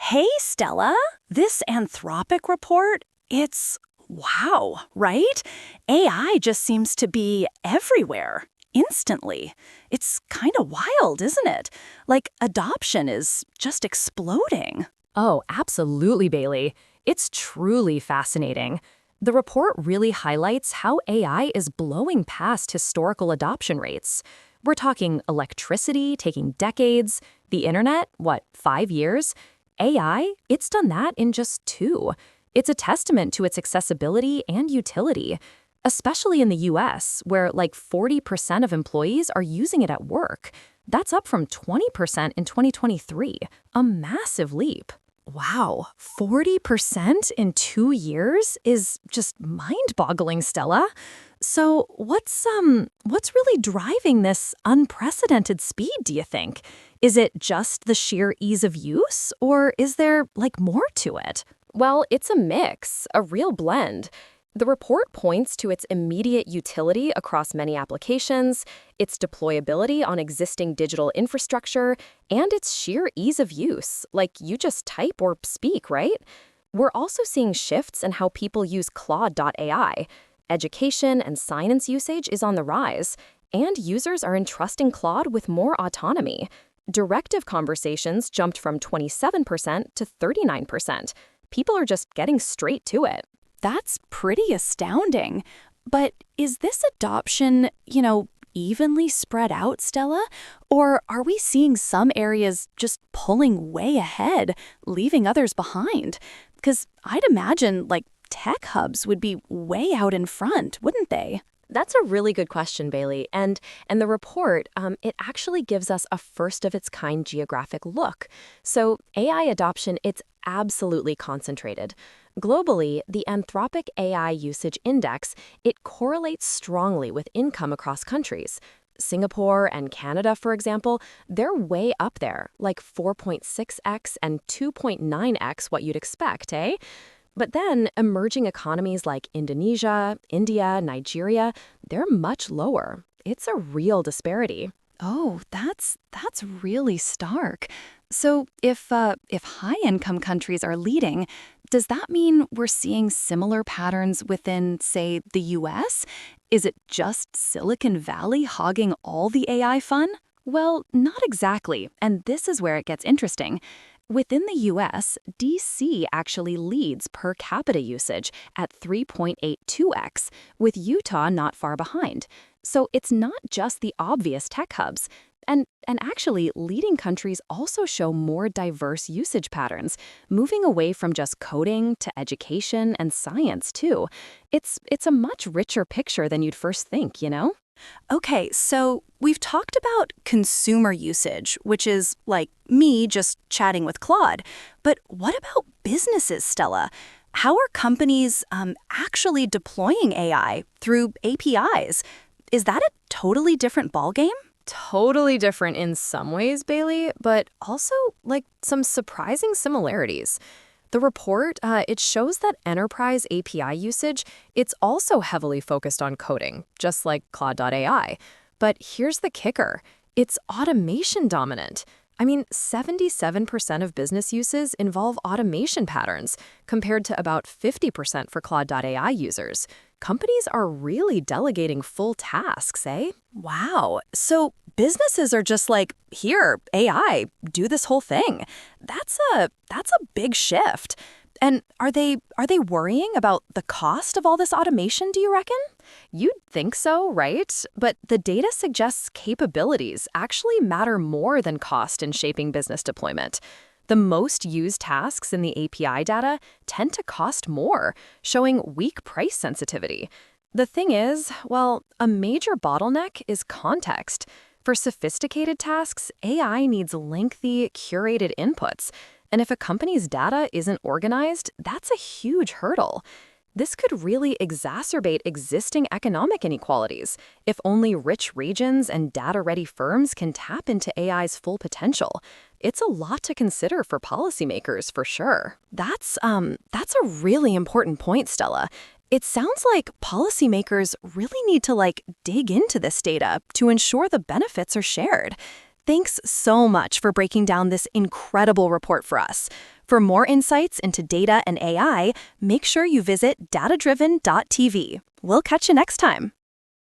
Hey, Stella, this Anthropic report, it's wow, right? AI just seems to be everywhere, instantly. It's kind of wild, isn't it? Like, adoption is just exploding. Oh, absolutely, Bailey. It's truly fascinating. The report really highlights how AI is blowing past historical adoption rates. We're talking electricity taking decades, the internet, 5 years? AI, it's done that in just 2. It's a testament to its accessibility and utility, especially in the US, where like 40% of employees are using it at work. That's up from 20% in 2023, a massive leap. Wow, 40% in 2 years is just mind-boggling, Stella. So what's really driving this unprecedented speed, do you think? Is it just the sheer ease of use, or is there like more to it? Well, it's a mix, a real blend. The report points to its immediate utility across many applications, its deployability on existing digital infrastructure, and its sheer ease of use, like you just type or speak, right? We're also seeing shifts in how people use Claude.ai. Education and science usage is on the rise, and users are entrusting Claude with more autonomy. Directive conversations jumped from 27% to 39%. People are just getting straight to it. That's pretty astounding. But is this adoption, evenly spread out, Stella? Or are we seeing some areas just pulling way ahead, leaving others behind? Because I'd imagine, like, tech hubs would be way out in front, wouldn't they? That's a really good question, Bailey. And the report, it actually gives us a first-of-its-kind geographic look. So AI adoption, it's absolutely concentrated. Globally, the Anthropic AI Usage Index, it correlates strongly with income across countries. Singapore and Canada, for example, they're way up there, like 4.6x and 2.9x what you'd expect, eh? But then emerging economies like Indonesia, India, Nigeria, they're much lower. It's a real disparity. Oh, that's really stark. So if high-income countries are leading, does that mean we're seeing similar patterns within, say, the US? Is it just Silicon Valley hogging all the AI fun? Well, not exactly, and this is where it gets interesting. Within the US, DC actually leads per capita usage at 3.82x, with Utah not far behind. So it's not just the obvious tech hubs. And actually, leading countries also show more diverse usage patterns, moving away from just coding to education and science, too. It's a much richer picture than you'd first think, you know? Okay, so we've talked about consumer usage, which is like me just chatting with Claude. But what about businesses, Stella? How are companies actually deploying AI through APIs? Is that a totally different ballgame? Totally different in some ways, Bailey, but also like some surprising similarities. The report, it shows that enterprise API usage, it's also heavily focused on coding, just like Claude.ai. But here's the kicker. It's automation dominant. I mean, 77% of business uses involve automation patterns, compared to about 50% for Claude.ai users. Companies are really delegating full tasks, eh? Wow. So businesses are just like, here, AI, do this whole thing. That's a big shift. And are they worrying about the cost of all this automation, do you reckon? You'd think so, right? But the data suggests capabilities actually matter more than cost in shaping business deployment. The most used tasks in the API data tend to cost more, showing weak price sensitivity. The thing is, well, a major bottleneck is context. For sophisticated tasks, AI needs lengthy, curated inputs. And if a company's data isn't organized, that's a huge hurdle. This could really exacerbate existing economic inequalities if only rich regions and data-ready firms can tap into AI's full potential. It's a lot to consider for policymakers, for sure. That's a really important point, Stella. It sounds like policymakers really need to dig into this data to ensure the benefits are shared. Thanks so much for breaking down this incredible report for us. For more insights into data and AI, make sure you visit datadriven.tv. We'll catch you next time.